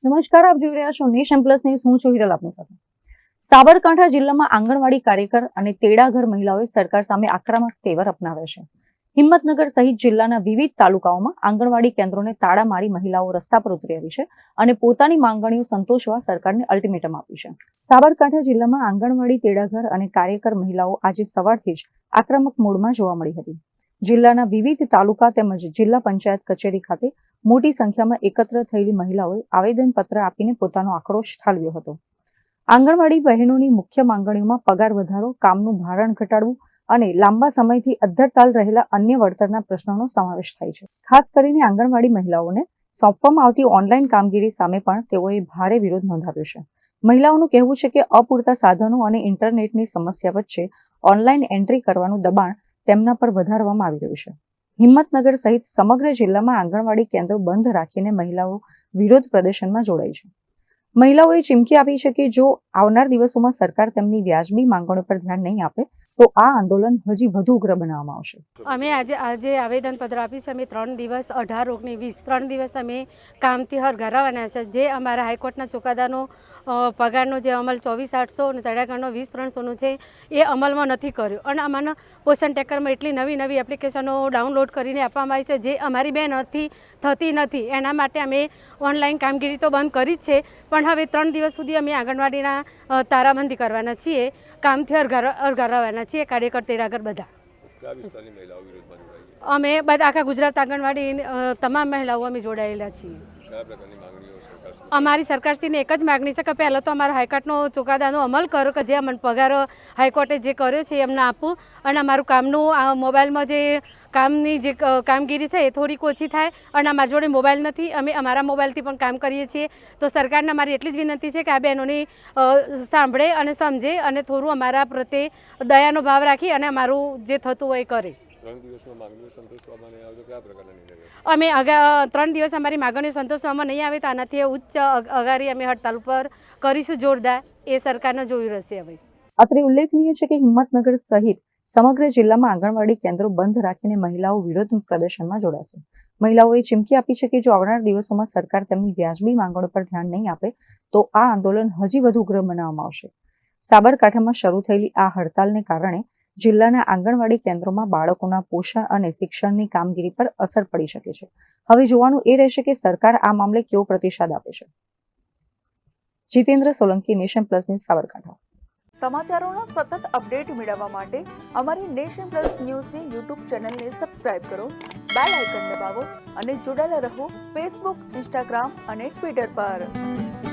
નમસ્કાર, આપ જોઈ રહ્યા છો નેશન પ્લસ ન્યૂઝ. હું છું હિરલ આપની સાથે. સાબરકાંઠા જિલ્લામાં આંગણવાડી કાર્યકર અને તેડાગર મહિલાઓએ સરકાર સામે આક્રમક તેવર અપનાવ્યા છે. હિંમતનગર સહિત જિલ્લાના વિવિધ તાલુકાઓમાં આંગણવાડી કેન્દ્રોને તાળા મારી મહિલાઓ રસ્તા પર ઉતરી આવી છે અને પોતાની માંગણીઓ સંતોષવા સરકારને અલ્ટિમેટમ આપ્યું છે. સાબરકાંઠા જિલ્લામાં આંગણવાડી, તેડાગર અને કાર્યકર મહિલાઓ આજે સવારથી જ આક્રમક મૂડમાં જોવા મળી હતી. જિલ્લાના વિવિધ તાલુકા તેમજ જિલ્લા પંચાયત કચેરી ખાતે મોટી સંખ્યામાં એકત્ર થયેલી મહિલાઓએ આવેદનપત્ર આપીને પોતાનો આક્રોશ ઠાલવ્યો હતો. આંગણવાડી બહેનોની મુખ્ય માંગણીઓમાં પગાર વધારો, કામનું ભારણ ઘટાડવું અને લાંબા સમયથી અધ્ધરતાલ રહેલા અન્ય વળતરના પ્રશ્નોનો સમાવેશ થાય છે. ખાસ કરીને આંગણવાડી મહિલાઓને સોંપવામાં આવતી ઓનલાઈન કામગીરી સામે પણ તેઓએ ભારે વિરોધ નોંધાવ્યો છે. મહિલાઓનું કહેવું છે કે અપૂરતા સાધનો અને ઇન્ટરનેટની સમસ્યા વચ્ચે ઓનલાઈન એન્ટ્રી કરવાનું દબાણ તેમના પર વધારવામાં આવી રહ્યું છે. હિંમતનગર સહિત સમગ્ર જિલ્લામાં આંગણવાડી કેન્દ્રો બંધ રાખીને મહિલાઓ વિરોધ પ્રદર્શનમાં જોડાઈ છે. મહિલાઓએ ચીમકી આપી છે કે જો આવનાર દિવસોમાં સરકાર તેમની વ્યાજબી માંગણીઓ પર ધ્યાન નહીં આપે તો આ આંદોલન હજી વધુ ઉગ્ર બનાવવામાં આવશે. અમે આજે આવેદનપત્ર આપ્યું છે. અમે 3 દિવસ 18-19-20 3 દિવસ અમે કામથી હરગારવાના છે. જે અમારા હાઈકોર્ટના ચુકાદાનો પગારનો જે અમલ 24,800 અને તડાગાનો 20,300નો છે એ અમલમાં નથી કર્યો અને અમારા પોષણ ટેકરમાં એટલી નવી એપ્લિકેશનો ડાઉનલોડ કરીને આપવામાં આવી છે જે અમારી બેનથી થતી નથી. એના માટે અમે ઓનલાઈન કામગીરી તો બંધ કરી જ છે, પણ હવે 3 દિવસ સુધી અમે આંગણવાડીના તારાબંધી કરવાના છીએ, કામથી હરગારવાના છીએ, કાર્યકર તેડાગર બધા. અમે બધા આખા ગુજરાત આંગણવાડી તમામ મહિલાઓ અમે જોડાયેલા છીએ. અમારી સરકારશ્રીને એક જ માગણી છે કે પહેલાં તો અમારા હાઈકોર્ટનો ચુકાદાનો અમલ કરો કે જે અમને પગાર હાઈકોર્ટે જે કર્યો છે એમને આપવું અને અમારું કામનું મોબાઈલમાં જે કામની જે કામગીરી છે એ થોડીક ઓછી થાય અને અમારી જોડે મોબાઈલ નથી. અમે અમારા મોબાઈલથી પણ કામ કરીએ છીએ. તો સરકારને અમારી એટલી જ વિનંતી છે કે આ બહેનોની સાંભળે અને સમજે અને થોડું અમારા પ્રત્યે દયાનો ભાવ રાખી અને અમારું જે થતું હોય એ કરે. 3 દિવસમાં માંગણીઓ સંતોષવામાં નહીં આવે તો કયા પ્રકારના નિર્ણય? અમે 3 દિવસ અમારી માંગણીઓ સંતોષવામાં નહીં આવે તો આનાથી ઉચ્ચ અગારી અમે હડતાલ પર કરીશું જોરદાર. એ સરકારને જોયું રહેશે. હવે અત્રે ઉલ્લેખનીય છે કે હિંમતનગર સહિત સમગ્ર જિલ્લામાં આંગણવાડી કેન્દ્રો બંધ રાખીને મહિલાઓ વિરોધ પ્રદર્શનમાં જોડાશે. મહિલાઓએ ચીમકી આપી છે કે જો આવનાર દિવસોમાં સરકાર તેમની વ્યાજબી માંગણીઓ પર ધ્યાન નહીં આપે તો આ આંદોલન હજી વધુ ઉગ્ર બનાવવામાં આવશે. સાબરકાંઠામાં શરૂ થયેલી આ હડતાલને કારણે જિલ્લાના આંગણવાડી કેન્દ્રોમાં બાળકોના પોષણ અને શિક્ષણની કામગીરી પર અસર પડી શકે છે. હવે જોવાનું એ રહેશે કે સરકાર આ મામલે કેવો પ્રતિસાદ આપે છે. Jitendra Solanki, Nation Plus News, Sabarkantha. સમાચારોનો સતત અપડેટ મેળવવા માટે અમારી નેશન પ્લસ ન્યૂઝની યુટ્યુબ ચેનલને સબસ્ક્રાઇબ કરો, બેલ આઇકન દબાવો અને જોડાયેલા રહો ફેસબુક, ઇન્સ્ટાગ્રામ અને ટ્વિટર પર.